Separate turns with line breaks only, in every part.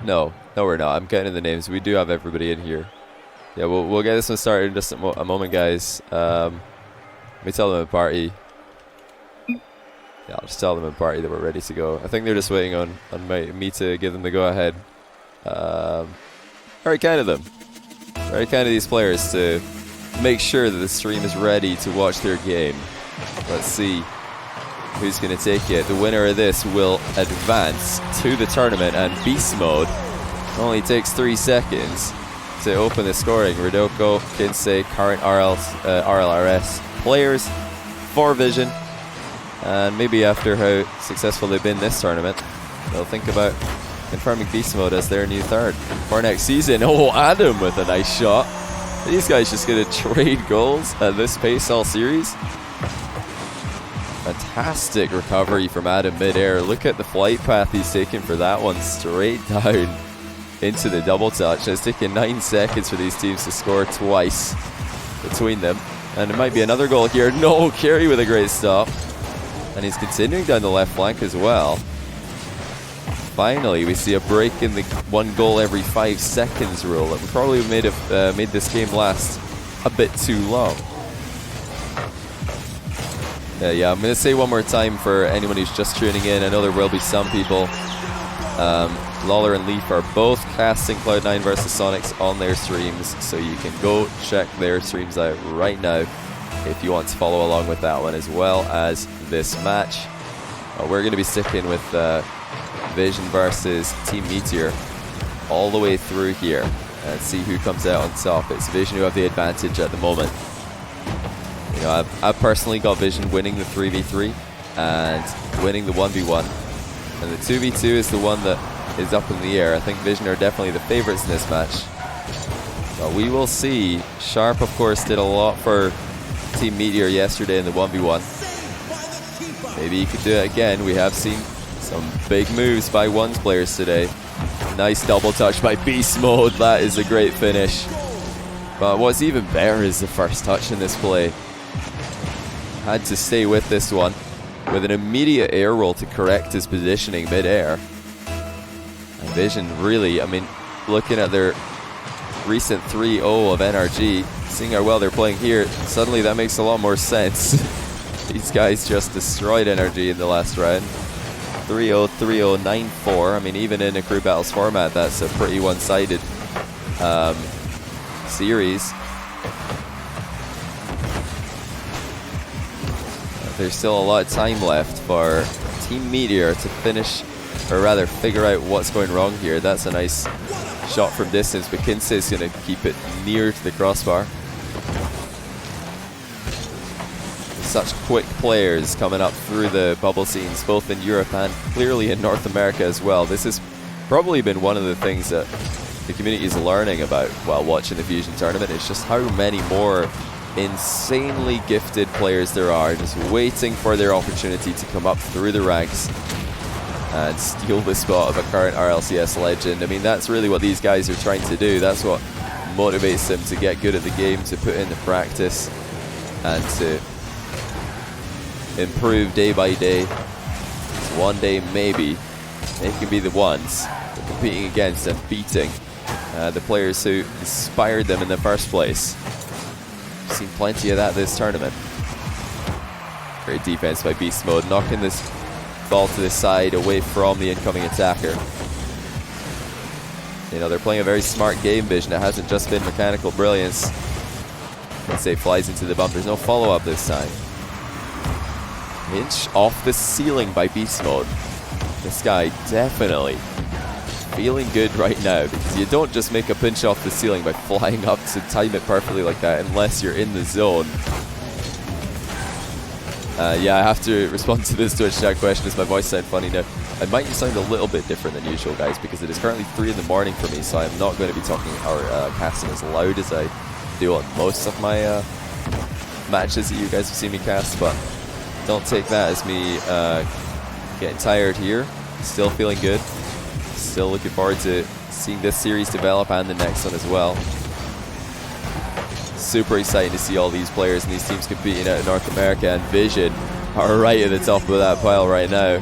No, we're not. I'm counting the names. We do have everybody in here. Yeah, we'll get this one started in just a moment, guys. Let me tell them in party. Yeah, I'll just tell them in party that we're ready to go. I think they're just waiting on me to give them the go-ahead. Very kind of them. Very kind of these players to make sure that the stream is ready to watch their game. Let's see who's going to take it. The winner of this will advance to the tournament, and Beast Mode only takes 3 seconds to open the scoring. Rodoko, Kinsei, current RLRS players for Vision, and maybe after how successful they've been this tournament, they'll think about confirming Beast Mode as their new third for next season. Oh, Adam with a nice shot. These guys just going to trade goals at this pace all series. Fantastic recovery from Adam midair. Look at the flight path he's taken for that one, straight down into the double touch. It's taken 9 seconds for these teams to score twice between them, and it might be another goal here. No, Carey with a great stop, and he's continuing down the left flank as well. Finally, we see a break in the 1 goal every 5 seconds rule. It would probably have made this game last a bit too long. Yeah, I'm going to say one more time for anyone who's just tuning in. I know there will be some people. Lawler and Leaf are both casting Cloud9 versus Sonics on their streams, so you can go check their streams out right now if you want to follow along with that one, as well as this match. We're going to be sticking with Vision versus Team Meteor all the way through here and see who comes out on top. It's Vision who have the advantage at the moment. You know, I've personally got Vision winning the 3v3 and winning the 1v1, and the 2v2 is the one that is up in the air. I think Vision are definitely the favorites in this match, but we will see. Sharp, of course, did a lot for Team Meteor yesterday in the 1v1. Maybe he could do it again. We have seen some big moves by One's players today. Nice double touch by Beast Mode. That is a great finish. But what's even better is the first touch in this play. Had to stay with this one with an immediate air roll to correct his positioning mid-air. And Vision really, I mean, looking at their recent 3-0 of NRG, seeing how well they're playing here, suddenly that makes a lot more sense. These guys just destroyed NRG in the last round. 3-0, 3-0, 9-4. I mean, even in a crew battles format, that's a pretty one-sided series. There's still a lot of time left for Team Meteor to finish, or rather figure out what's going wrong here. That's a nice shot from distance, but Kinsey's going to keep it near to the crossbar. Such quick players coming up through the bubble scenes, both in Europe and clearly in North America as well. This has probably been one of the things that the community is learning about while watching the Fusion tournament. It's just how many more insanely gifted players there are, just waiting for their opportunity to come up through the ranks and steal the spot of a current RLCS legend. I mean, that's really what these guys are trying to do. That's what motivates them to get good at the game, to put in the practice, and to improve day by day. One day, maybe, they can be the ones they're competing against and beating the players who inspired them in the first place. We've seen plenty of that this tournament. Great defense by Beast Mode, knocking this ball to the side away from the incoming attacker. You know, they're playing a very smart game, Vision. It hasn't just been mechanical brilliance. Kinsey flies into the bump. There's no follow-up this time. Inch off the ceiling by Beast Mode. This guy definitely feeling good right now, because you don't just make a pinch off the ceiling by flying up to time it perfectly like that unless you're in the zone. Yeah, I have to respond to this Twitch chat question. Does my voice sound funny now? I might sound a little bit different than usual, guys, because it is currently 3 in the morning for me, so I'm not going to be talking or casting as loud as I do on most of my matches that you guys have seen me cast, but don't take that as me getting tired here. Still feeling good. Still looking forward to seeing this series develop and the next one as well. Super exciting to see all these players and these teams competing out in North America, and Vision are right at the top of that pile right now.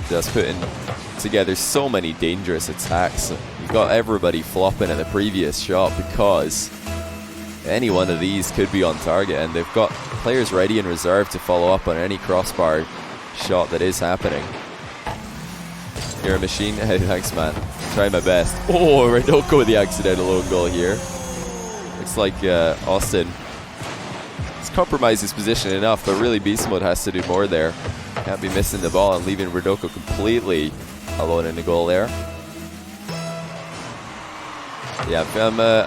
Just putting together so many dangerous attacks. You've got everybody flopping at the previous shot because any one of these could be on target, and they've got players ready in reserve to follow up on any crossbar shot that is happening. You're a machine. Hey, thanks, man. Try my best. Oh, Redoko with the accidental own goal here. Looks like Austin has compromised his position enough, but really Beast Mode has to do more there. Can't be missing the ball and leaving Redoko completely alone in the goal there. Yeah,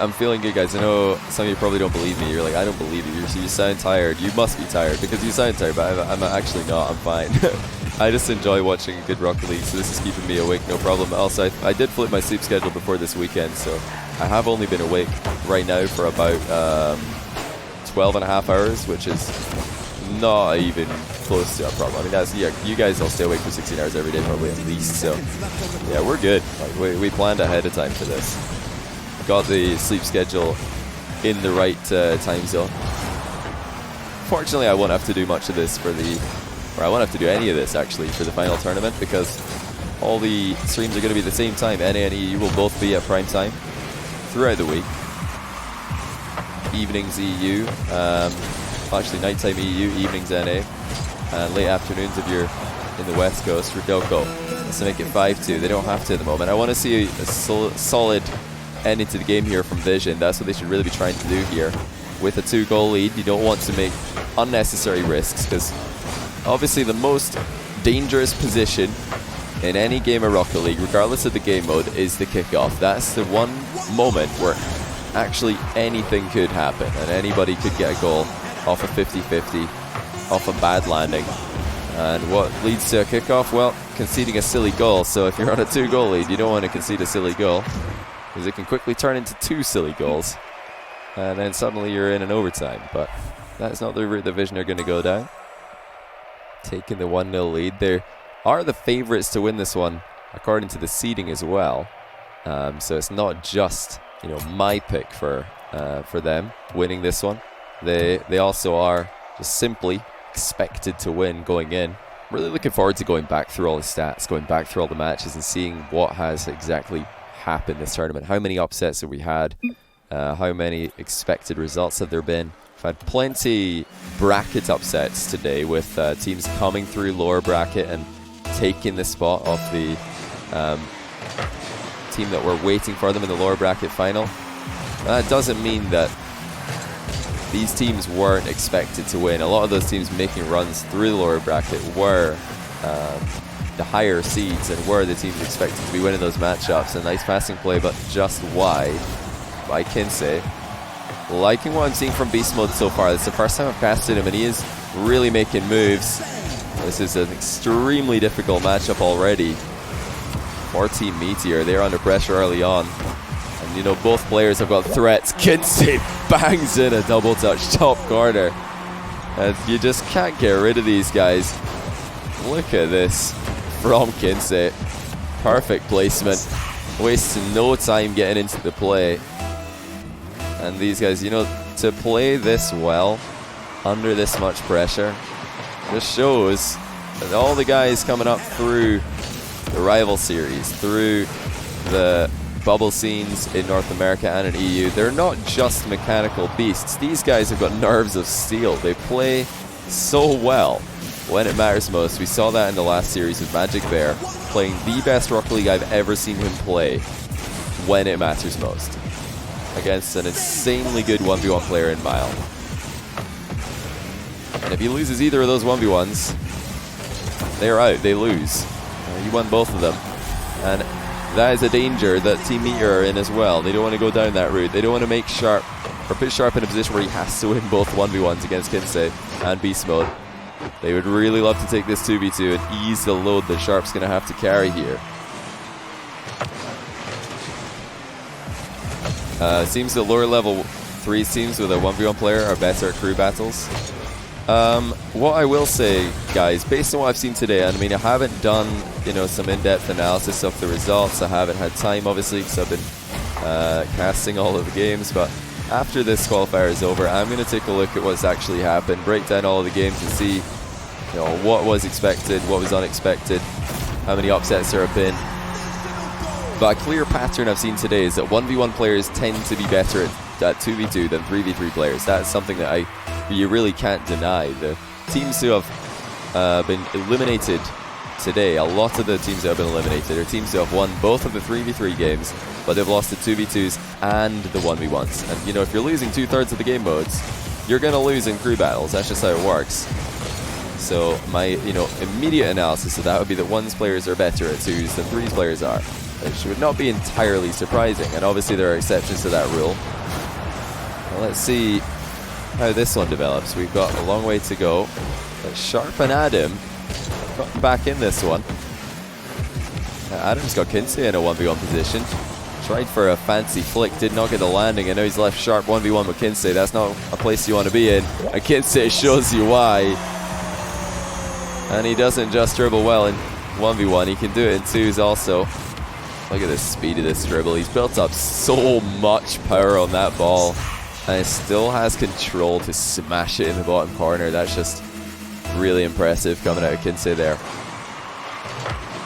I'm feeling good, guys. I know some of you probably don't believe me. You're like, I don't believe you. You sound tired. You must be tired because you sound tired, but I'm actually not. I'm fine. I just enjoy watching a good Rocket League, so this is keeping me awake, no problem. Also, I did flip my sleep schedule before this weekend, so I have only been awake right now for about 12 and a half hours, which is not even close to a problem. I mean, that's, yeah, you guys all stay awake for 16 hours every day probably at least, so yeah, we're good. Like, we planned ahead of time for this. Got the sleep schedule in the right time zone. Fortunately, I won't have to do much of this for the, or I won't have to do any of this actually for the final tournament because all the streams are going to be at the same time. NA and EU will both be at prime time throughout the week. Evenings EU, actually nighttime EU, evenings NA, and late afternoons if you're in the West Coast for Delco. Let's make it 5-2. They don't have to at the moment. I want to see a solid end into the game here from Vision. That's what they should really be trying to do here. With a 2-goal lead, you don't want to make unnecessary risks because obviously the most dangerous position in any game of Rocket League, regardless of the game mode, is the kickoff. That's the one moment where actually anything could happen and anybody could get a goal off a 50-50, off a bad landing. And what leads to a kickoff? Well, conceding a silly goal. So if you're on a 2-goal lead, you don't want to concede a silly goal because it can quickly turn into 2 silly goals. And then suddenly you're in an overtime. But that's not the route the Vision are going to go down. Taking the 1-0 lead. They are the favorites to win this one, according to the seeding as well. So it's not just, you know, my pick for them winning this one. They also are just simply expected to win going in. Really looking forward to going back through all the stats, going back through all the matches and seeing what has exactly happened this tournament. How many upsets have we had? How many expected results have there been? I've had plenty bracket upsets today with teams coming through lower bracket and taking the spot of the team that were waiting for them in the lower bracket final. That doesn't mean that these teams weren't expected to win. A lot of those teams making runs through the lower bracket were the higher seeds and were the teams expected to be winning those matchups. A nice passing play, but just wide by Kinsey. Liking what I'm seeing from Beast Mode so far. It's the first time I've casted him and he is really making moves. This is an extremely difficult matchup already for Team Meteor. They're under pressure early on. And you know, both players have got threats. Kinsey bangs in a double touch top corner. And you just can't get rid of these guys. Look at this from Kinsey. Perfect placement. Wasting no time getting into the play. And these guys, you know, to play this well under this much pressure just shows that all the guys coming up through the rival series, through the bubble scenes in North America and in EU, they're not just mechanical beasts. These guys have got nerves of steel. They play so well when it matters most. We saw that in the last series with Magic Bear, playing the best Rocket League I've ever seen him play when it matters most, against an insanely good 1v1 player in Mile. And if he loses either of those 1v1s, they're out, they lose. He won both of them. And that is a danger that Team Meteor are in as well. They don't want to go down that route. They don't want to make Sharp, or put Sharp in a position where he has to win both 1v1s against Kinsey and Beast Mode. They would really love to take this 2v2 and ease the load that Sharp's going to have to carry here. Seems that lower level 3 teams with a 1v1 player are better at crew battles. What I will say, guys, based on what I've seen today, and I mean, I haven't done, you know, some in-depth analysis of the results. I haven't had time, obviously, because I've been casting all of the games. But after this qualifier is over, I'm going to take a look at what's actually happened, break down all of the games and see, you know, what was expected, what was unexpected. how many upsets there have been. But a clear pattern I've seen today is that 1v1 players tend to be better at 2v2 than 3v3 players. That's something that you really can't deny. The teams who have been eliminated today, a lot of the teams that have been eliminated are teams who have won both of the 3v3 games, but they've lost the 2v2s and the 1v1s. And you know, if you're losing 2/3 of the game modes, you're going to lose in crew battles. That's just how it works. So my immediate analysis of that would be that 1's players are better at 2's than 3's players are, which would not be entirely surprising. And obviously there are exceptions to that rule. Well, let's see how this one develops. We've got a long way to go. But Sharp and Adam got back in this one. Adam's got Kinsey in a 1v1 position. Tried for a fancy flick, did not get the landing, and now he's left Sharp 1v1 with Kinsey. That's not a place you want to be in. And Kinsey shows you why. And he doesn't just dribble well in 1v1, he can do it in 2s also. Look at the speed of this dribble. He's built up so much power on that ball, and he still has control to smash it in the bottom corner. That's just really impressive coming out of Kinsey there.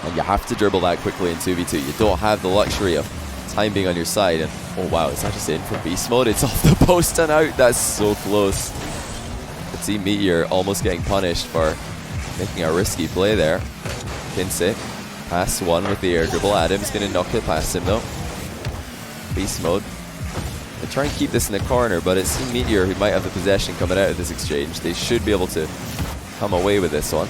And you have to dribble that quickly in 2v2. You don't have the luxury of time being on your side. And oh wow, is that just in from beast mode? It's off the post and out. That's so close. The team Meteor almost getting punished for making a risky play there. Kinsey, pass one with the air dribble. Adam's going to knock it past him though. Beast mode. They try and keep this in the corner, but it's Team Meteor who might have the possession coming out of this exchange. They should be able to come away with this one.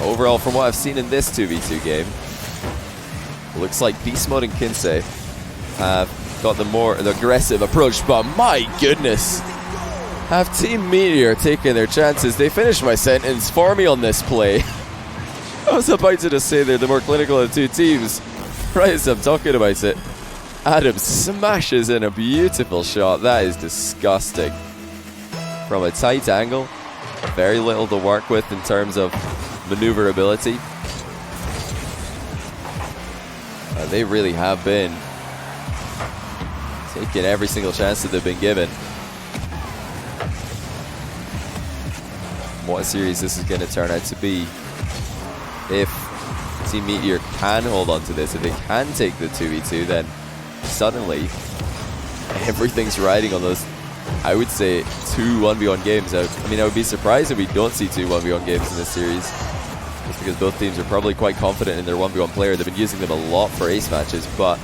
Overall, from what I've seen in this 2v2 game, looks like Beast Mode and Kinsey have got the aggressive approach, but my goodness, have Team Meteor taken their chances. They finished my sentence for me on this play. I was about to just say they're the more clinical of the two teams. Right as I'm talking about it, Adam smashes in a beautiful shot. That is disgusting. From a tight angle, very little to work with in terms of maneuverability. They really have been taking every single chance that they've been given. What a series this is going to turn out to be. If Team Meteor can hold on to this, if they can take the 2v2, then suddenly everything's riding on those, I would say, 2 1v1 games. I mean, I would be surprised if we don't see 2 1v1 games in this series, just because both teams are probably quite confident in their 1v1 player. They've been using them a lot for ace matches, but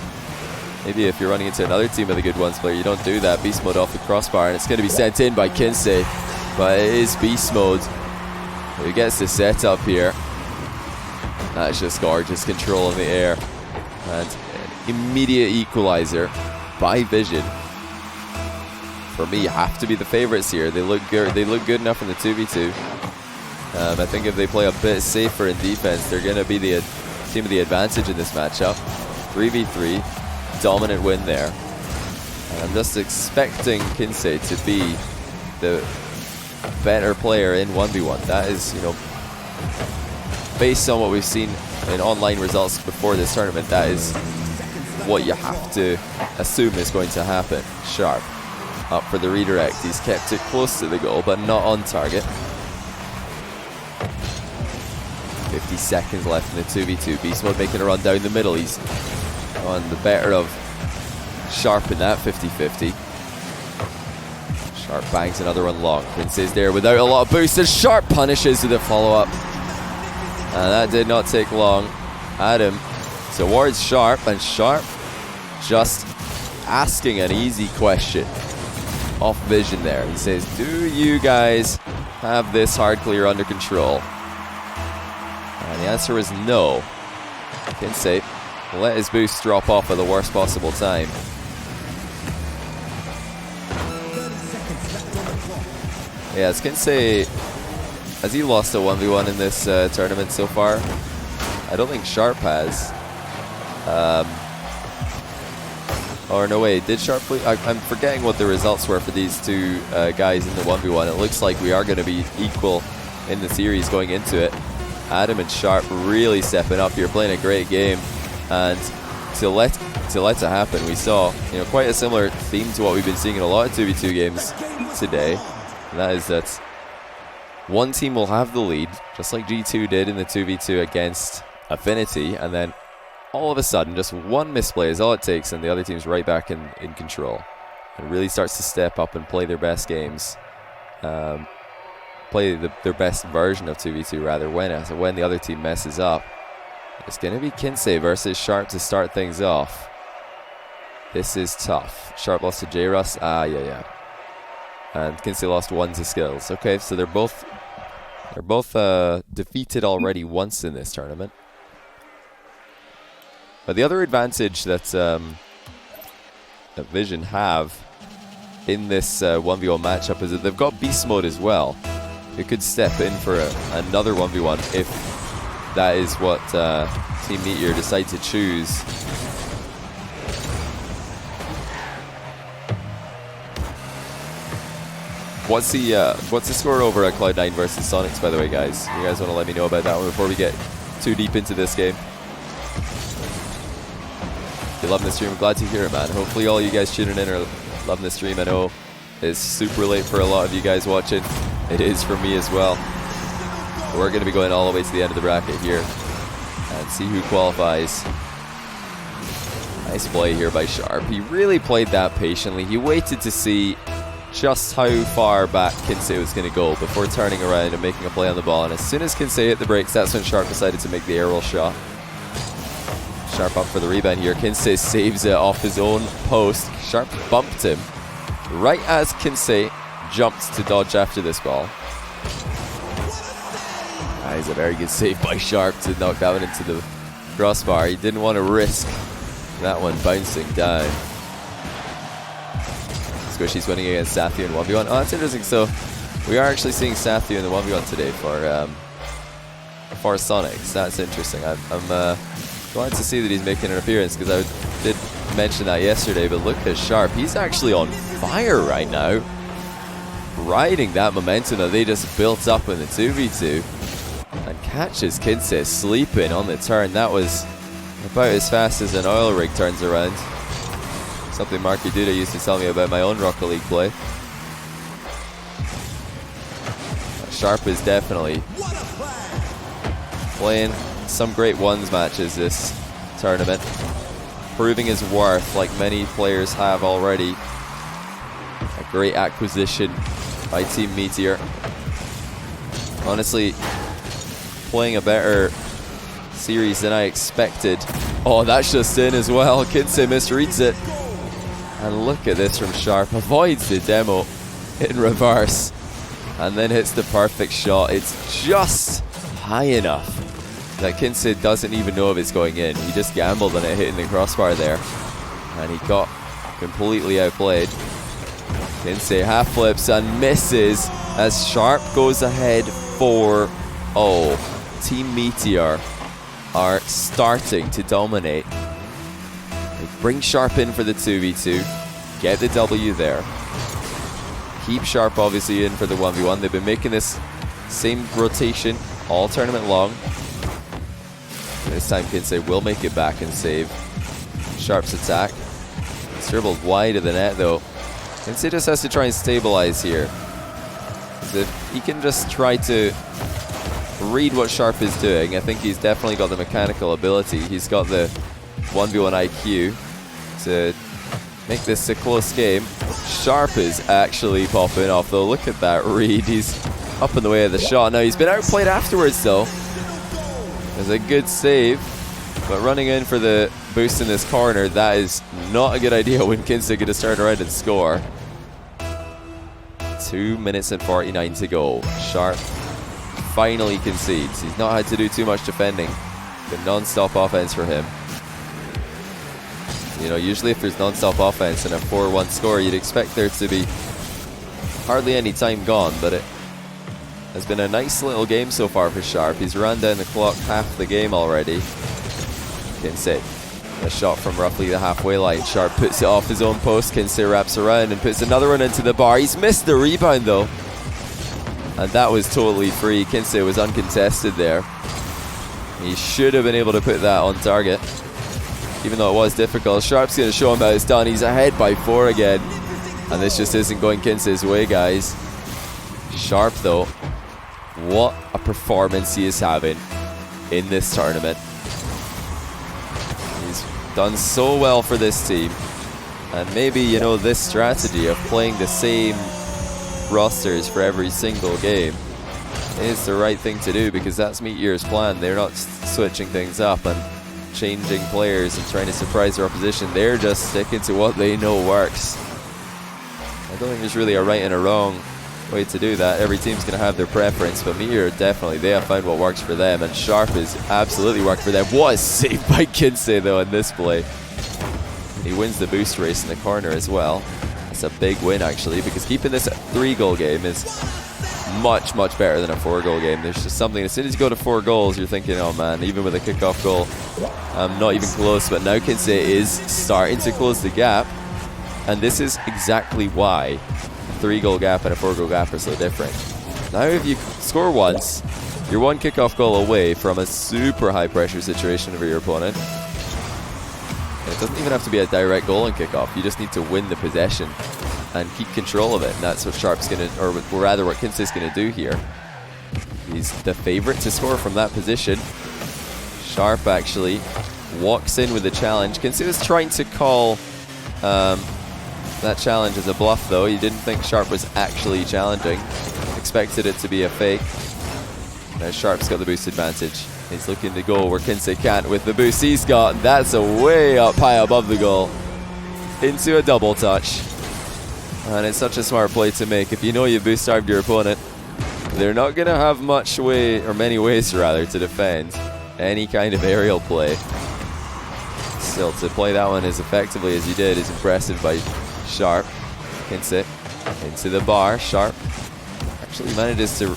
maybe if you're running into another team with a good ones player, you don't do that. Beast mode off the crossbar, and it's going to be sent in by Kinsey, but it is beast mode who gets the setup here. That's just gorgeous control in the air, and an immediate equalizer by Vision. For me, have to be the favorites here. They look good. They look good enough in the 2v2. I think if they play a bit safer in defense, they're going to be the team with the advantage in this matchup. 3v3, dominant win there. And I'm just expecting Kinsey to be the better player in 1v1. That is, based on what we've seen in online results before this tournament, that is what you have to assume is going to happen. Sharp up for the redirect. He's kept it close to the goal, but not on target. 50 seconds left in the 2v2. Beast Mode making a run down the middle. He's on the better of Sharp in that 50-50. Sharp bangs another one long. Kinsey's there without a lot of boost, and Sharp punishes with a follow-up. And that did not take long. Adam towards Sharp, and Sharp just asking an easy question off Vision there. He says, do you guys have this hard clear under control? And the answer is no. Kinsey let his boost drop off at the worst possible time. Yeah, as Kinsey, has he lost a 1v1 in this tournament so far? I don't think Sharp has. Or no way, did Sharp play? I'm forgetting what the results were for these two guys in the 1v1. It looks like we are going to be equal in the series going into it. Adam and Sharp really stepping up here, playing a great game, and to let it happen, we saw quite a similar theme to what we've been seeing in a lot of 2v2 games today. And that is that one team will have the lead, just like G2 did in the 2v2 against Affinity, and then all of a sudden, just one misplay is all it takes, and the other team's right back in control. And really starts to step up and play their best games. Play their best version of 2v2 rather, when the other team messes up. It's going to be Kinsey versus Sharp to start things off. This is tough. Sharp lost to J-Russ. Yeah. And Kinsey lost 1 to Skills. Okay, so they're both defeated already once in this tournament. But the other advantage that Vision have in this 1v1 matchup is that they've got Beast Mode as well. Who could step in for another 1v1 if that is what Team Meteor decide to choose. What's the score over at Cloud9 versus Sonics, by the way, guys? You guys want to let me know about that one before we get too deep into this game? If you love this stream, I'm glad to hear it, man. Hopefully all you guys tuning in are loving the stream. I know it's super late for a lot of you guys watching. It is for me as well. We're going to be going all the way to the end of the bracket here and see who qualifies. Nice play here by Sharp. He really played that patiently. He waited to see just how far back Kinsey was going to go before turning around and making a play on the ball. And as soon as Kinsey hit the brakes, that's when Sharp decided to make the air roll shot. Sharp up for the rebound here. Kinsey saves it off his own post. Sharp bumped him right as Kinsey jumped to dodge after this ball. That is a very good save by Sharp to knock that one into the crossbar. He didn't want to risk that one bouncing down. Squishy's winning against Sathu in 1v1. Oh, that's interesting. So we are actually seeing Sathu in the 1v1 today for Sonics. That's interesting. I'm glad to see that he's making an appearance, because I did mention that yesterday, but look at Sharp. He's actually on fire right now, riding that momentum that they just built up in the 2v2, and catches Kinsey sleeping on the turn. That was about as fast as an oil rig turns around. Something Marky Duda used to tell me about my own Rocket League play. Sharp is definitely playing some great ones matches this tournament, proving his worth like many players have already. A great acquisition by Team Meteor. Honestly, playing a better series than I expected. Oh, that's just in as well. Kinsey misreads it. And look at this from Sharp. Avoids the demo in reverse and then hits the perfect shot. It's just high enough that Kinsey doesn't even know if it's going in. He just gambled on it hitting the crossbar there, and he got completely outplayed. Kinsey half flips and misses as Sharp goes ahead 4-0. Team Meteor are starting to dominate. They bring Sharp in for the 2v2, get the W there. Keep Sharp obviously in for the 1v1. They've been making this same rotation all tournament long. This time Kinsey will make it back and save Sharp's attack. It's dribbled wide of the net though. Kinsey just has to try and stabilize here. If he can just try to read what Sharp is doing, I think he's definitely got the mechanical ability. He's got the 1v1 IQ to make this a close game. Sharp is actually popping off though. Look at that read. He's up in the way of the shot. Now he's been outplayed afterwards though. There's a good save, but running in for the boost in this corner, that is not a good idea when Kinsey could have started around and score. 2 minutes and 49 to go. Sharp finally concedes. He's not had to do too much defending. The non-stop offense for him. You know, usually if there's non-stop offense and a 4-1 score, you'd expect there to be hardly any time gone, but it has been a nice little game so far for Sharp. He's run down the clock half the game already. Kinsey, a shot from roughly the halfway line. Sharp puts it off his own post. Kinsey wraps around and puts another one into the bar. He's missed the rebound though, and that was totally free. Kinsey was uncontested there. He should have been able to put that on target, even though it was difficult. Sharp's going to show him how it's done. He's ahead by 4 again, and this just isn't going Kinsey's way, guys. Sharp though what a performance he is having in this tournament. He's done so well for this team. And maybe, you know, this strategy of playing the same rosters for every single game is the right thing to do, because that's Meteor's plan. They're not switching things up and changing players and trying to surprise their opposition. They're just sticking to what they know works. I don't think there's really a right and a wrong way to do that. Every team's going to have their preference, but Meteor definitely, they have found what works for them, and Sharp is absolutely worked for them. What a save by Kinsey though in this play. He wins the boost race in the corner as well. It's a big win actually, because keeping this a 3-goal game is much better than a 4-goal game. There's just something, as soon as you go to 4 goals, you're thinking, oh man, even with a kickoff goal, I'm not even close. But now Kinsey is starting to close the gap, and this is exactly why a 3-goal gap and a 4-goal gap are so different. Now if you score once, you're 1 kickoff goal away from a super high pressure situation over your opponent. And it doesn't even have to be a direct goal and kickoff. You just need to win the possession and keep control of it. And that's what Sharp's going to, or rather what Kinsey's going to do here. He's the favorite to score from that position. Sharp actually walks in with the challenge. Kinsey was trying to call that challenge as a bluff though. He didn't think Sharp was actually challenging. Expected it to be a fake. Now Sharp's got the boost advantage. He's looking to go where Kinsey can't with the boost he's got. That's a way up high above the goal. Into a double touch. And it's such a smart play to make. If you know you boost starved your opponent, they're not going to have much way, or many ways rather, to defend any kind of aerial play. Still, to play that one as effectively as he did is impressive by Sharp. Kinsey into the bar. Sharp actually manages to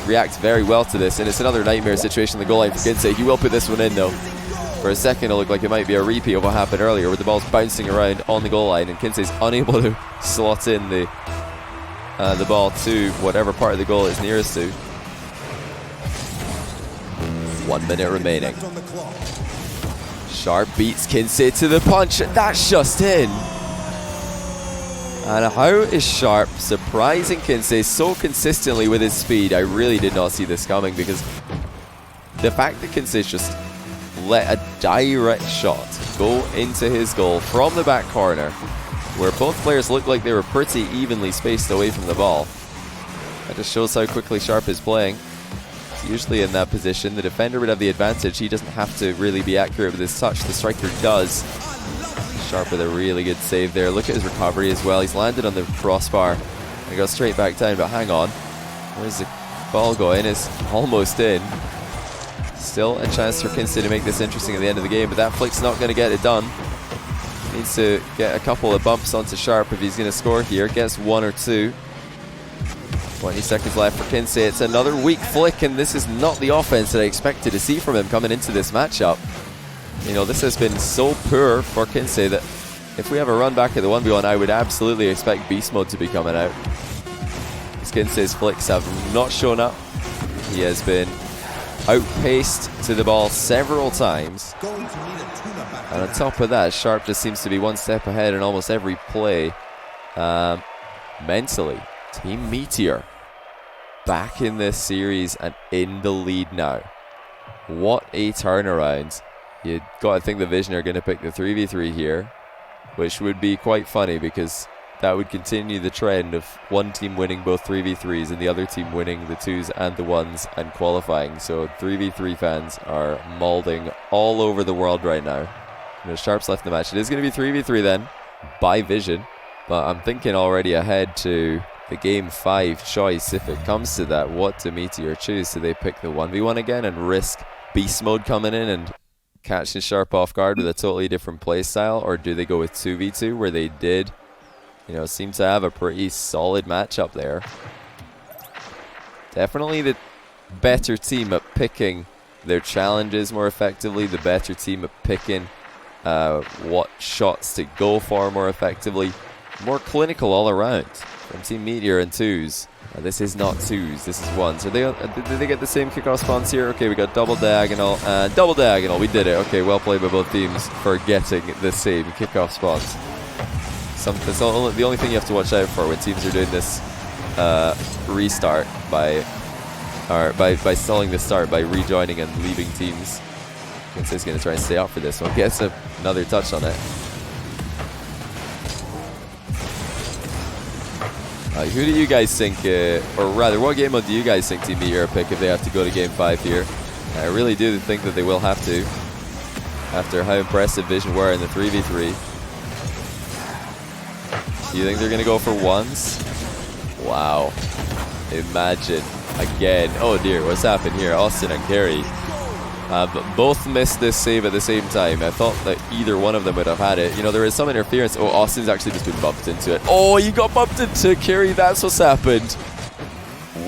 react very well to this, and it's another nightmare situation on the goal line for Kinsey. He will put this one in though. For a second it looked like it might be a repeat of what happened earlier, where the ball's bouncing around on the goal line and Kinsey's unable to slot in the ball to whatever part of the goal it's nearest to. 1 minute remaining. Sharp beats Kinsey to the punch, and that's just in. And how is Sharp surprising Kinsey so consistently with his speed? I really did not see this coming, because the fact that Kinsey's just let a direct shot go into his goal from the back corner, where both players looked like they were pretty evenly spaced away from the ball. That just shows how quickly Sharp is playing. It's usually in that position, the defender would have the advantage. He doesn't have to really be accurate with his touch. The striker does. Sharp with a really good save there. Look at his recovery as well. He's landed on the crossbar and goes straight back down, but hang on. Where's the ball going? It's almost in. Still a chance for Kinsey to make this interesting at the end of the game, but that flick's not going to get it done. Needs to get a couple of bumps onto Sharp if he's going to score here. Gets 1 or 2. 20 seconds left for Kinsey. It's another weak flick, and this is not the offense that I expected to see from him coming into this matchup. You know, this has been so poor for Kinsey that if we have a run back at the 1v1, I would absolutely expect Beast Mode to be coming out. Kinsey's flicks have not shown up. He has been outpaced to the ball several times. And on top of that, Sharp just seems to be one step ahead in almost every play. Mentally, Team Meteor back in this series and in the lead now. What a turnaround. You got to think the Vision are going to pick the 3v3 here, which would be quite funny, because that would continue the trend of one team winning both 3v3s and the other team winning the 2s and the 1s and qualifying. So 3v3 fans are mauling all over the world right now. You know, Sharp's left in the match. It is going to be 3v3 then by Vision, but I'm thinking already ahead to the game 5 choice. If it comes to that, what do Meteor choose? Do they pick the 1v1 again and risk Beast Mode coming in and catching Sharp off guard with a totally different play style, or do they go with 2v2 where they did, you know, seem to have a pretty solid matchup there? Definitely the better team at picking their challenges more effectively, the better team at picking what shots to go for more effectively, more clinical all around from Team Meteor and 2s. This is not 2s, this is 1s. So did they get the same kickoff spawns here? Okay, we got double diagonal and double diagonal. We did it. Okay, well played by both teams for getting the same kickoff spawns. That's the only thing you have to watch out for when teams are doing this restart by or by stalling the start, by rejoining and leaving teams. Kinsey's going to try and stay up for this one. Gets another touch on it. Who do you guys think, or rather, what game mode do you guys think Team Meteor pick if they have to go to Game 5 here? I really do think that they will have to, after how impressive Vision were in the 3v3. Do you think they're going to go for ones? Wow. Imagine. Again. Oh dear, what's happened here? Austin and Kerry both missed this save at the same time. I thought that either one of them would have had it. You know, there is some interference. Oh, Austin's actually just been bumped into it. Oh, you got bumped into Kerry. That's what's happened.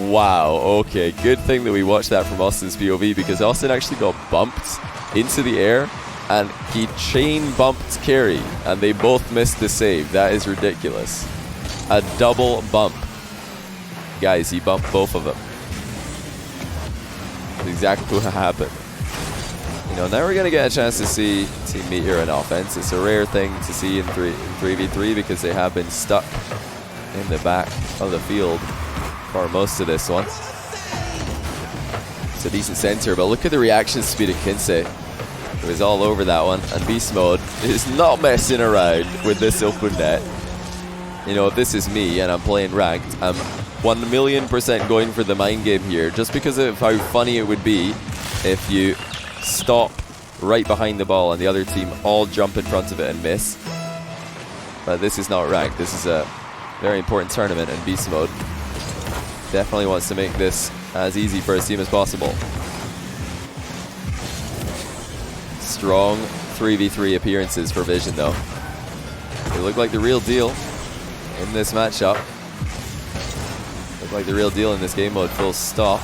Wow. Okay, good thing that we watched that from Austin's POV, because Austin actually got bumped into the air and he chain bumped Kerry and they both missed the save. That is ridiculous. A double bump. Guys, he bumped both of them. That's exactly what happened. You know, now we're going to get a chance to see Team Meteor in offense. It's a rare thing to see in 3v3 because they have been stuck in the back of the field for most of this one. It's a decent center, but look at the reaction speed of Kinsey. It was all over that one, and Beast Mode is not messing around with this open net. You know, if this is me and I'm playing ranked, I'm 1,000,000% going for the mind game here, just because of how funny it would be if you stop right behind the ball and the other team all jump in front of it and miss. But this is not ranked. This is a very important tournament, and Beast Mode definitely wants to make this as easy for his team as possible. Strong 3v3 appearances for Vision though. They look like the real deal in this matchup. Look like the real deal in this game mode, full stop.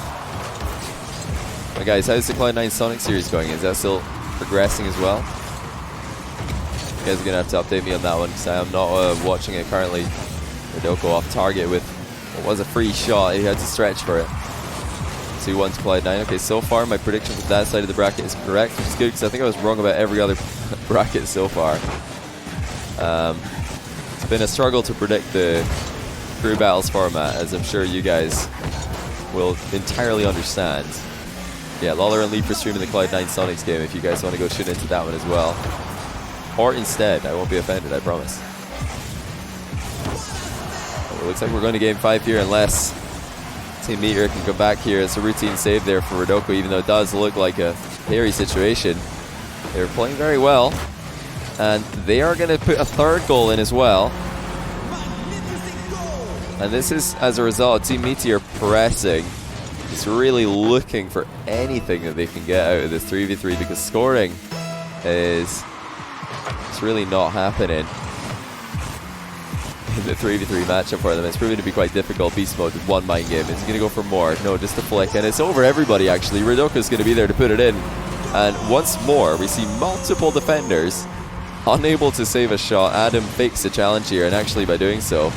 Now guys, how's the Cloud9 Sonic series going? Is that still progressing as well? You guys are going to have to update me on that one, because I am not watching it currently. Rodoko off target with what was a free shot. He had to stretch for it. 2-1 to Cloud9. Okay, so far my prediction for that side of the bracket is correct, which is good, because I think I was wrong about every other bracket so far. It's been a struggle to predict the crew battles format, as I'm sure you guys will entirely understand. Yeah, Lawler and Lee for streaming the Cloud9 Sonics game if you guys want to go tune into that one as well. Or instead, I won't be offended, I promise. It looks like we're going to Game 5 here unless Team Meteor can come back here. It's a routine save there for Rodoko, even though it does look like a hairy situation. They're playing very well, and they are going to put a third goal in as well. And this is as a result of Team Meteor pressing. Just really looking for anything that they can get out of this 3v3, because scoring is really not happening in the 3v3 matchup for them. It's proving to be quite difficult. Beast Mode with one mind game. Is he going to go for more? No, just a flick, and it's over everybody actually. Rodoko's going to be there to put it in. And once more, we see multiple defenders unable to save a shot. Adam fakes the challenge here, and actually by doing so,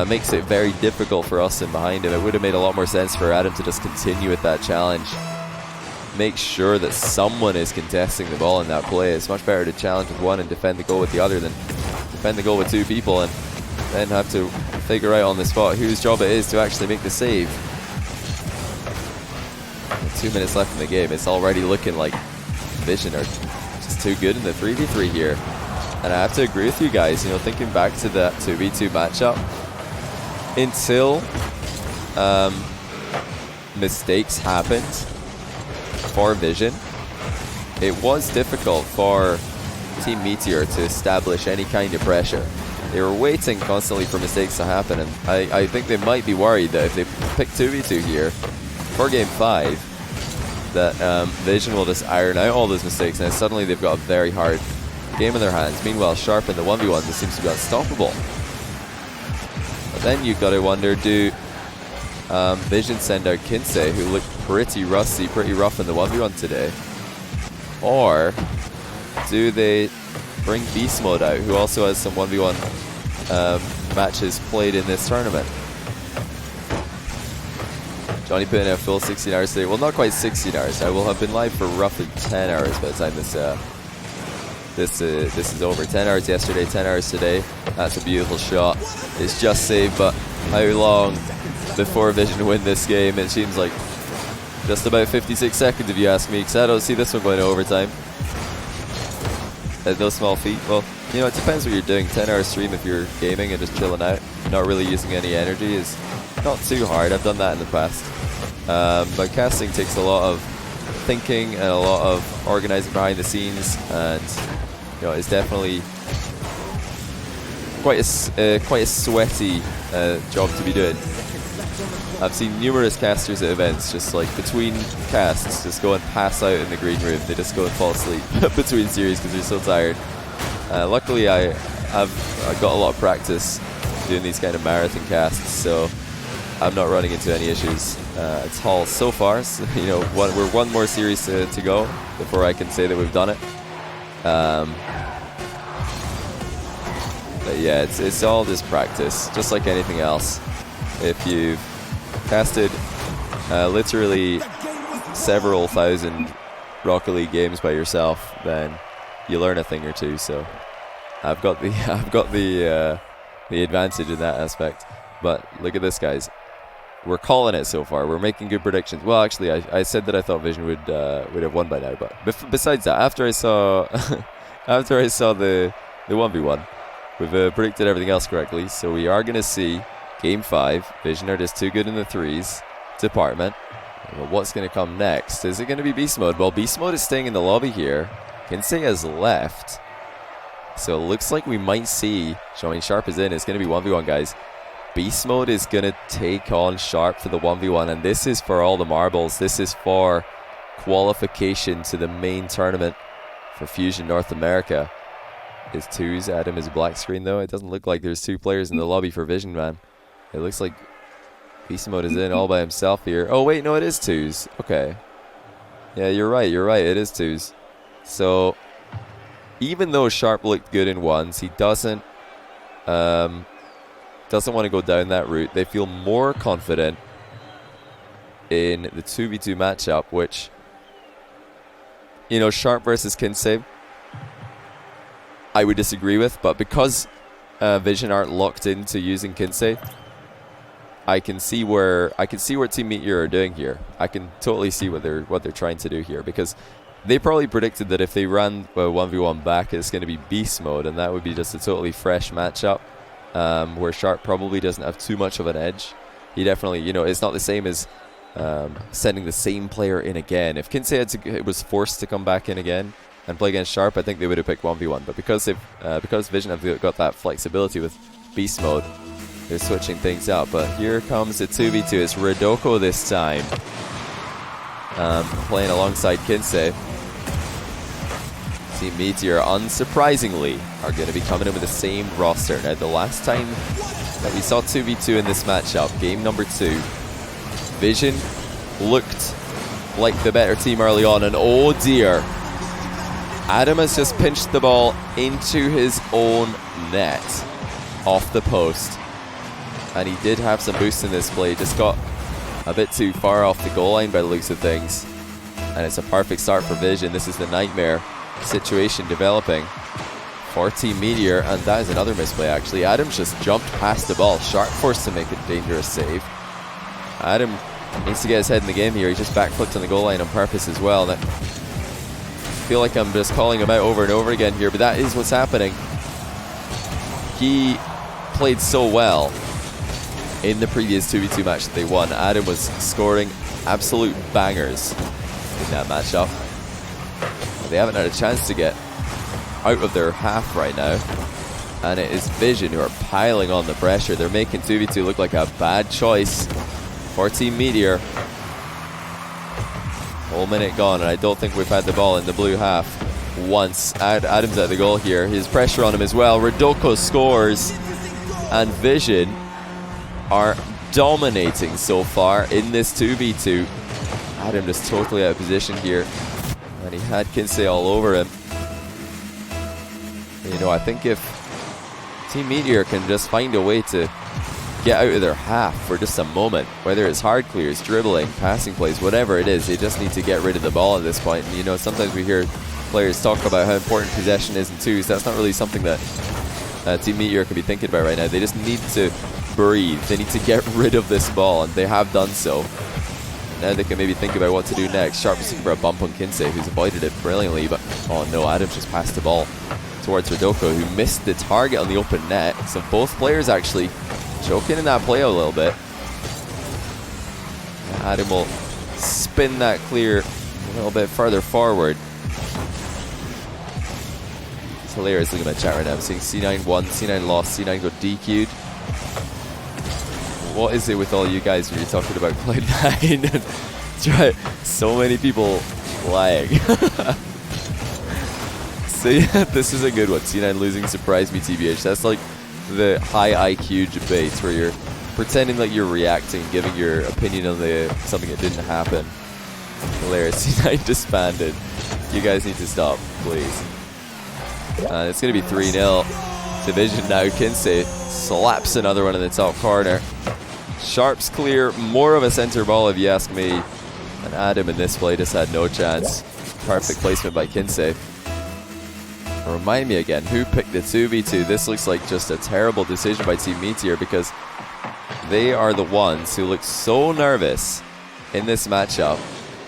makes it very difficult for Austin behind him. It would have made a lot more sense for Adam to just continue with that challenge. Make sure that someone is contesting the ball in that play. It's much better to challenge with one and defend the goal with the other than defend the goal with two people and then have to figure out on the spot whose job it is to actually make the save. With 2 minutes left in the game, it's already looking like Vision are just too good in the 3v3 here. And I have to agree with you guys, you know, thinking back to that 2v2 matchup, until mistakes happened for Vision, it was difficult for Team Meteor to establish any kind of pressure. They were waiting constantly for mistakes to happen, and I think they might be worried that if they pick 2v2 here for Game 5, that Vision will just iron out all those mistakes, and suddenly they've got a very hard game in their hands. Meanwhile, Sharp in the 1v1 just seems to be unstoppable. But then you've got to wonder, do Vision send out Kinsey, who looked pretty rusty, pretty rough in the 1v1 today? Or do they bring Beast Mode out, who also has some 1v1 matches played in this tournament? Johnny put in a full 16 hours today. Well, not quite 16 hours. I will have been live for roughly 10 hours by the time this is over. 10 hours yesterday, 10 hours today. That's a beautiful shot. It's just saved, but how long before Vision win this game? It seems like Just about 56 seconds if you ask me, because I don't see this one going to overtime. No small feat. Well, you know, it depends what you're doing. 10-hour stream if you're gaming and just chilling out, not really using any energy, is not too hard. I've done that in the past. But casting takes a lot of thinking and a lot of organizing behind the scenes, and you know, it's definitely quite a sweaty job to be doing. I've seen numerous casters at events just like between casts just go and pass out in the green room. They just go and fall asleep between series because they're so tired. Luckily I've got a lot of practice doing these kind of marathon casts, so I'm not running into any issues at all so far. So, you know, we're one more series to go before I can say that we've done it. But yeah, it's all just practice, just like anything else. If you've casted literally several thousand Rocket League games by yourself, then you learn a thing or two. So I've got the advantage in that aspect. But look at this, guys. We're calling it so far. We're making good predictions. Well, actually, I said that I thought Vision would have won by now. But besides that, after I saw the 1v1, we've predicted everything else correctly. So we are going to see Game 5. Vision are just too good in the threes department. Well, what's going to come next? Is it going to be Beast Mode? Well, Beast Mode is staying in the lobby here. Kinsey has left. So it looks like we might see... Sharp is in. It's going to be 1v1, guys. Beast Mode is going to take on Sharp for the 1v1. And this is for all the marbles. This is for qualification to the main tournament for Fusion North America. Is twos. Adam is a black screen, though. It doesn't look like there's two players in the lobby for Vision, man. It looks like Beast Mode is in all by himself here. Oh, wait, no, it is twos. Okay. Yeah, you're right. It is twos. So, even though Sharp looked good in ones, he doesn't want to go down that route. They feel more confident in the 2v2 matchup, which, you know, Sharp versus Kinsey, I would disagree with, but because Vision aren't locked into using Kinsey, I can see where Team Meteor are doing here. I can totally see what they're trying to do here, because they probably predicted that if they ran 1v1 back, it's going to be Beast Mode, and that would be just a totally fresh matchup, where Sharp probably doesn't have too much of an edge. He definitely, you know, it's not the same as sending the same player in again. If Kinsey was forced to come back in again and play against Sharp, I think they would have picked 1v1. But because Vision have got that flexibility with Beast Mode, they're switching things out. But here comes the 2v2. It's Redoko this time, playing alongside Kinsey. Team Meteor, unsurprisingly, are going to be coming in with the same roster. Now, the last time that we saw 2v2 in this matchup, game number 2, Vision looked like the better team early on, and oh dear, Adam has just pinched the ball into his own net off the post. And he did have some boost in this play, just got a bit too far off the goal line by the looks of things. And it's a perfect start for Vision. This is the nightmare situation developing for Team Meteor, and that is another misplay actually. Adam's just jumped past the ball. Sharp forced to make a dangerous save. Adam needs to get his head in the game here. He just backflipped on the goal line on purpose as well. I feel like I'm just calling him out over and over again here, but that is what's happening. He played so well in the previous 2v2 match that they won. Adam was scoring absolute bangers in that matchup. They haven't had a chance to get out of their half right now, and it is Vision who are piling on the pressure. They're making 2v2 look like a bad choice for Team Meteor. Whole minute gone, and I don't think we've had the ball in the blue half once. Adam's at the goal here. His pressure on him as well. Redoko scores, and Vision are dominating so far in this 2v2. Adam just totally out of position here, and he had Kinsey all over him. You know, I think if Team Meteor can just find a way to get out of their half for just a moment, whether it's hard clears, dribbling, passing plays, whatever it is, they just need to get rid of the ball at this point. And you know, sometimes we hear players talk about how important possession is in twos. That's not really something that Team Meteor can be thinking about right now. They just need to breathe. They need to get rid of this ball, and they have done so. Now they can maybe think about what to do next. Sharp is looking for a bump on Kinsey, who's avoided it brilliantly, but oh no, Adam's just passed the ball towards Rodoko, who missed the target on the open net. So both players actually choking in that play a little bit. Adam will spin that clear a little bit further forward. It's hilarious looking at my chat right now. I'm seeing C9 won, C9 lost, C9 got DQ'd. What is it with all you guys when you're talking about Cloud9? So many people lag. So yeah, this is a good one. C9 losing surprised me, TBH. That's like the high IQ debate where you're pretending like you're reacting, giving your opinion on something that didn't happen. Hilarious. C9 disbanded. You guys need to stop, please. It's going to be 3-0 to Vision now. Kinsey slaps another one in the top corner. Sharp's clear, more of a center ball if you ask me. And Adam in this play just had no chance. Perfect placement by Kinsey. Remind me again, who picked the 2v2? This looks like just a terrible decision by Team Meteor because they are the ones who look so nervous in this matchup.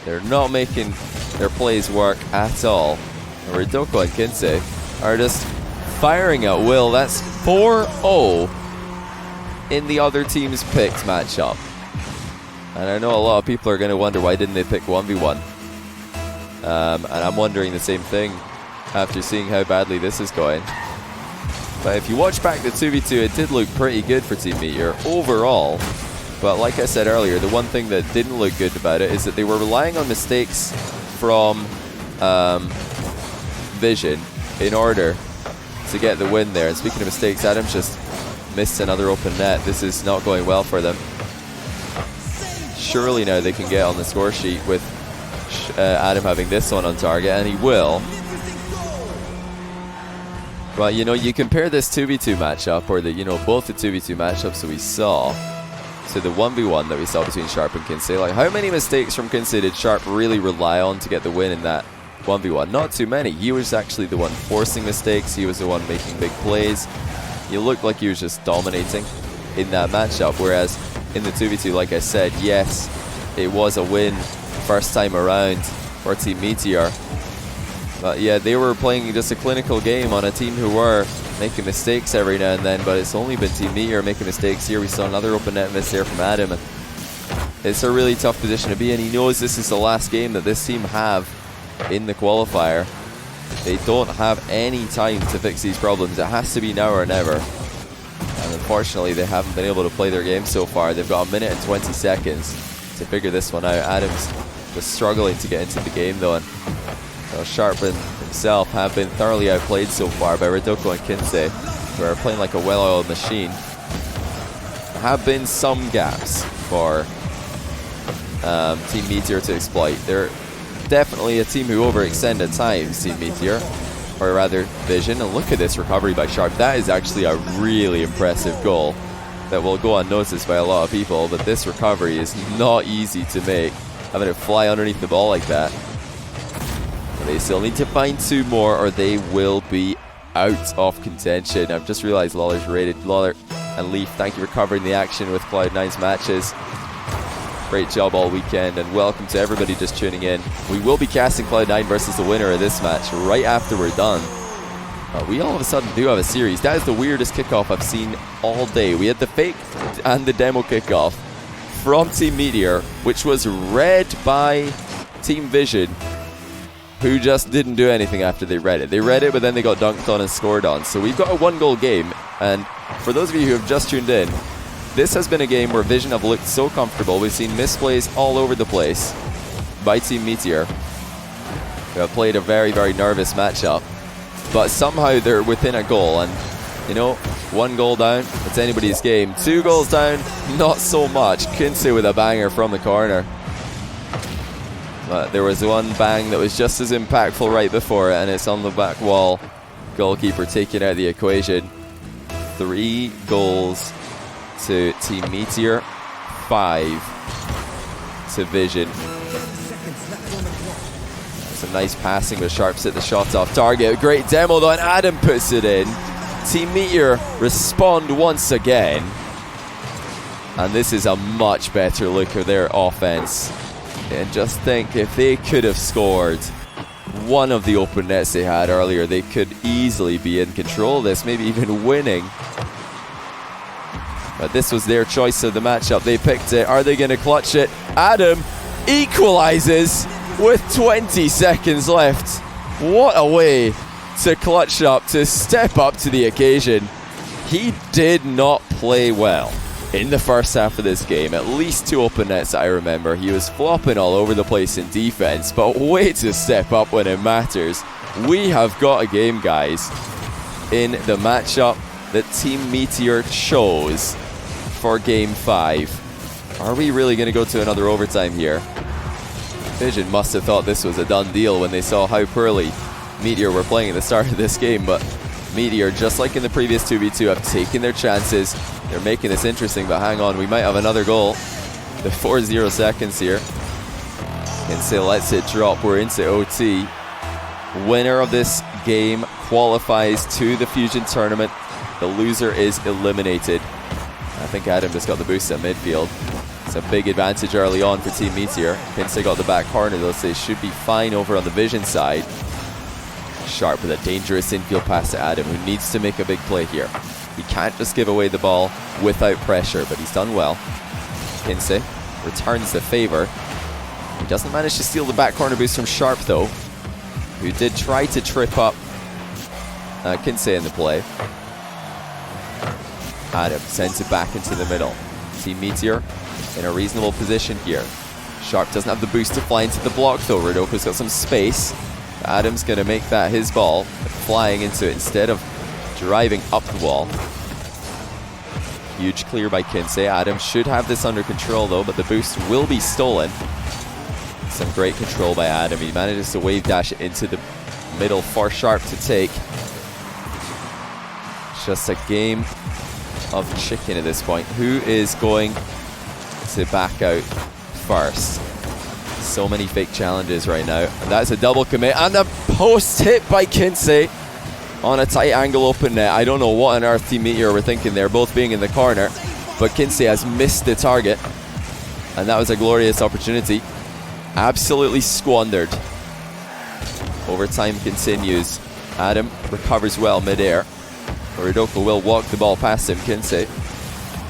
They're not making their plays work at all. And Rodoko and Kinsey are just firing at will. That's 4-0 in the other team's picked matchup. And I know a lot of people are going to wonder why didn't they pick 1v1. And I'm wondering the same thing after seeing how badly this is going. But if you watch back the 2v2, it did look pretty good for Team Meteor overall. But like I said earlier, the one thing that didn't look good about it is that they were relying on mistakes from Vision in order to get the win there. And speaking of mistakes, Adam's just missed another open net. This is not going well for them. Surely now they can get on the score sheet with Adam having this one on target, and he will. But you know, you compare this 2v2 matchup, or both the 2v2 matchups that we saw, to the 1v1 that we saw between Sharp and Kinsey. Like, how many mistakes from Kinsey did Sharp really rely on to get the win in that 1v1? Not too many. He was actually the one forcing mistakes. He was the one making big plays. He looked like he was just dominating in that matchup. Whereas in the 2v2, like I said, yes, it was a win first time around for Team Meteor. But yeah, they were playing just a clinical game on a team who were making mistakes every now and then, but it's only been Team Meteor making mistakes here. We saw another open net miss there from Adam, and it's a really tough position to be in. He knows this is the last game that this team have in the qualifier. They don't have any time to fix these problems. It has to be now or never. And unfortunately, they haven't been able to play their game so far. They've got 1 minute and 20 seconds to figure this one out. Adam's just struggling to get into the game though, and Sharp and himself have been thoroughly outplayed so far by Rodoko and Kinsey, who are playing like a well-oiled machine. There have been some gaps for Team Meteor to exploit. They're definitely a team who overextend at times, Team Meteor, or rather Vision. And look at this recovery by Sharp. That is actually a really impressive goal that will go unnoticed by a lot of people, but this recovery is not easy to make, having it fly underneath the ball like that. They still need to find 2 more or they will be out of contention. I've just realized Lawler's rated. Lawler and Leaf, thank you for covering the action with Cloud9's matches. Great job all weekend, and welcome to everybody just tuning in. We will be casting Cloud9 versus the winner of this match right after we're done. We all of a sudden do have a series. That is the weirdest kickoff I've seen all day. We had the fake and the demo kickoff from Team Meteor, which was read by Team Vision, who just didn't do anything after they read it. They read it, but then they got dunked on and scored on. So we've got a 1-goal game, and for those of you who have just tuned in, this has been a game where Vision have looked so comfortable. We've seen misplays all over the place by Team Meteor, who have played a very, very nervous matchup. But somehow they're within a goal, and 1 goal down, it's anybody's game. 2 goals down, not so much. Kinsey with a banger from the corner. But there was one bang that was just as impactful right before it, and it's on the back wall. Goalkeeper taking out the equation. 3 goals to Team Meteor, 5 to Vision. Some nice passing with Sharps at the shot off target. Great demo though, and Adam puts it in. Team Meteor respond once again. And this is a much better look of their offense And just think, if they could have scored one of the open nets they had earlier, they could easily be in control of this, maybe even winning. But this was their choice of the matchup. They picked it. Are they going to clutch it? Adam equalizes with 20 seconds left. What a way to clutch up, to step up to the occasion. He did not play well in the first half of this game. At least 2 open nets I remember. He was flopping all over the place in defense, but way to step up when it matters. We have got a game, guys, in the matchup that Team Meteor chose for Game 5. Are we really going to go to another overtime here? Vision must have thought this was a done deal when they saw how poorly Meteor were playing at the start of this game, but Meteor, just like in the previous 2v2, have taken their chances. They're making this interesting, but hang on, we might have another goal. The 4-0 seconds here. Kinsey lets it drop. We're into OT. Winner of this game qualifies to the Fusion tournament. The loser is eliminated. I think Adam just got the boost at midfield. It's a big advantage early on for Team Meteor. Kinsey got the back corner though, so they should be fine over on the Vision side. Sharp with a dangerous infield pass to Adam, who needs to make a big play here. He can't just give away the ball without pressure, but he's done well. Kinsey returns the favor. He doesn't manage to steal the back corner boost from Sharp though, who did try to trip up Kinsey in the play. Adam sends it back into the middle. Team Meteor in a reasonable position here. Sharp doesn't have the boost to fly into the block though. Rodoko's got some space. Adam's going to make that his ball, flying into it instead of driving up the wall. Huge clear by Kinsey. Adam should have this under control though, but the boost will be stolen. Some great control by Adam. He manages to wave dash it into the middle for Sharp to take. It's just a game of chicken at this point. Who is going to back out first? So many fake challenges right now. And that's a double commit. And a post hit by Kinsey on a tight angle open net. I don't know what on earth Team Meteor were thinking there, both being in the corner. But Kinsey has missed the target. And that was a glorious opportunity. Absolutely squandered. Overtime continues. Adam recovers well midair. Rodoko will walk the ball past him. Kinsey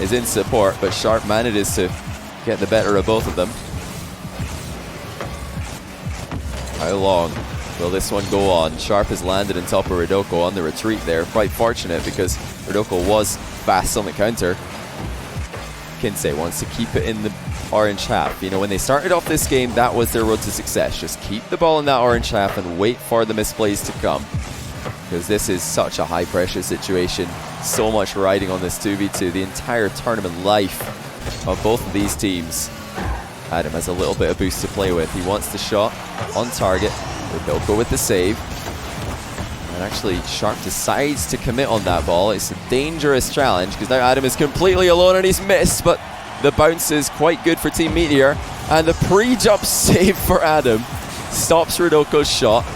is in support, but Sharp manages to get the better of both of them. How long will this one go on? Sharp has landed on top of Rodoko on the retreat there. Quite fortunate because Rodoko was fast on the counter. Kinsey wants to keep it in the orange half. You know, when they started off this game, that was their road to success. Just keep the ball in that orange half and wait for the misplays to come. Because this is such a high pressure situation. So much riding on this 2v2. The entire tournament life of both of these teams. Adam has a little bit of boost to play with. He wants the shot on target. Rodoko with the save. And actually, Sharp decides to commit on that ball. It's a dangerous challenge because now Adam is completely alone and he's missed. But the bounce is quite good for Team Meteor. And the pre-jump save for Adam stops Rodoko's shot.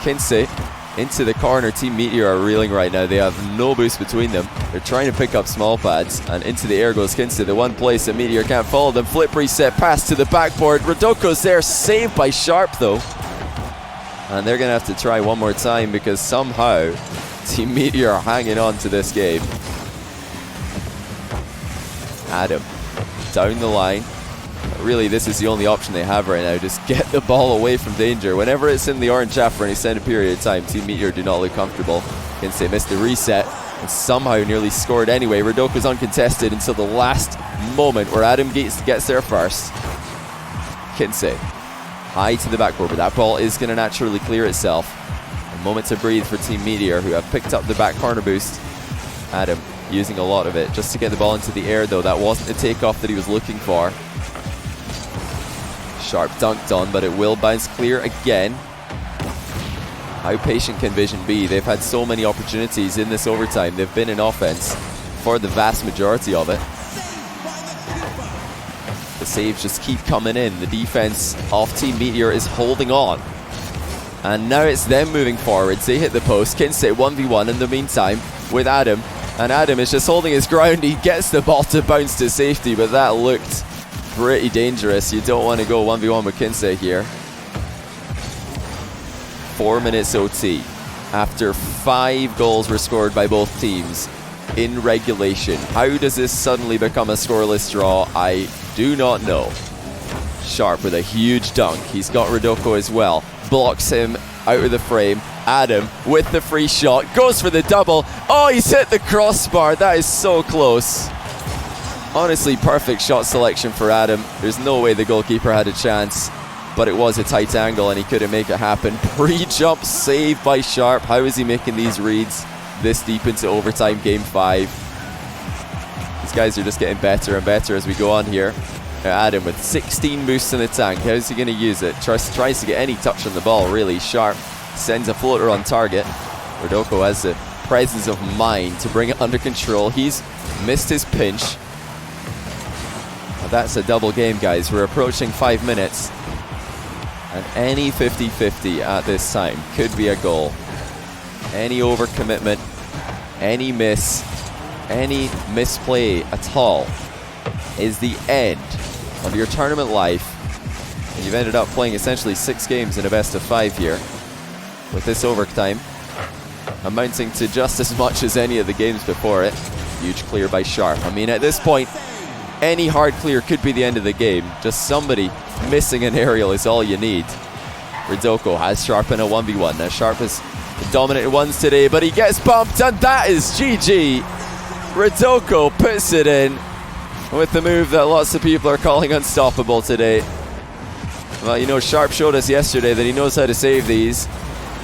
Kinsey into the corner. Team Meteor are reeling right now. They have no boost between them. They're trying to pick up small pads, and into the air goes Kinsey, the one place that Meteor can't follow them. Flip reset, pass to the backboard. Rodoko's there, saved by Sharp though. And they're going to have to try one more time because somehow Team Meteor are hanging on to this game. Adam down the line. Really, this is the only option they have right now. Just get the ball away from danger. Whenever it's in the orange half for an extended period of time, Team Meteor do not look comfortable. Kinsey missed the reset and somehow nearly scored anyway. Rodoko's uncontested until the last moment where Adam gets there first. Kinsey high to the backboard, but that ball is going to naturally clear itself. A moment to breathe for Team Meteor, who have picked up the back corner boost. Adam using a lot of it just to get the ball into the air though. That wasn't the takeoff that he was looking for. Sharp dunked on, but it will bounce clear again. How patient can Vision be? They've had so many opportunities in this overtime. They've been in offense for the vast majority of it. The saves just keep coming in. The defense of Team Meteor is holding on. And now it's them moving forwards. They hit the post. Kinsey 1v1 in the meantime with Adam. And Adam is just holding his ground. He gets the ball to bounce to safety, but that looked pretty dangerous. You don't want to go 1v1 with Kinsey here. 4 minutes OT. After 5 goals were scored by both teams in regulation. How does this suddenly become a scoreless draw? I do not know. Sharp with a huge dunk. He's got Rodoko as well. Blocks him out of the frame. Adam with the free shot. Goes for the double. Oh, he's hit the crossbar. That is so close. Honestly, perfect shot selection for Adam. There's no way the goalkeeper had a chance. But it was a tight angle and he couldn't make it happen. Pre-jump save by Sharp. How is he making these reads this deep into overtime, game 5? These guys are just getting better and better as we go on here. Adam with 16 boosts in the tank. How's he going to use it? Tries to get any touch on the ball, really. Sharp sends a floater on target. Rodoko has the presence of mind to bring it under control. He's missed his pinch. Well, that's a double game, guys. We're approaching 5 minutes. And any 50-50 at this time could be a goal. Any overcommitment, any miss, any misplay at all is the end of your tournament life. And you've ended up playing essentially 6 games in a best of 5 here, with this overtime amounting to just as much as any of the games before it. Huge clear by Sharp. I mean, at this point, any hard clear could be the end of the game. Just somebody missing an aerial is all you need. Rodoko has Sharp in a 1v1. Now Sharp has dominated ones today, but he gets bumped, and that is GG. Rodoko puts it in with the move that lots of people are calling unstoppable today. Well, you know, Sharp showed us yesterday that he knows how to save these.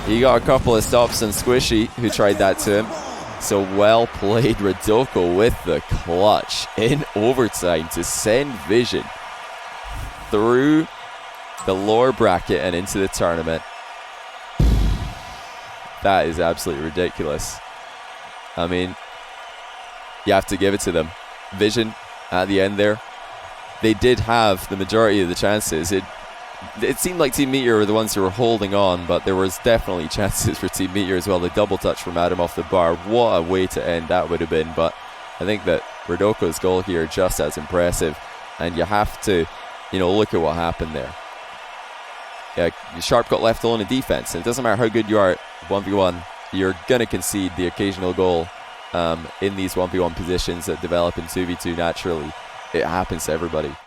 He got a couple of stops on Squishy, who tried that to him. So well played, Rodoko with the clutch in overtime to send Vision through the lower bracket and into the tournament. That is absolutely ridiculous. I mean, you have to give it to them. Vision at the end there, they did have the majority of the chances. It seemed like Team Meteor were the ones who were holding on, but there was definitely chances for Team Meteor as well. The double touch from Adam off the bar, what a way to end that would have been. But I think that Rodoko's goal here just as impressive, and you have to, you know, look at what happened there. Yeah, Sharp got left alone in defense, and it doesn't matter how good you are at 1v1, you're gonna concede the occasional goal in these 1v1 positions that develop in 2v2 naturally. It happens to everybody.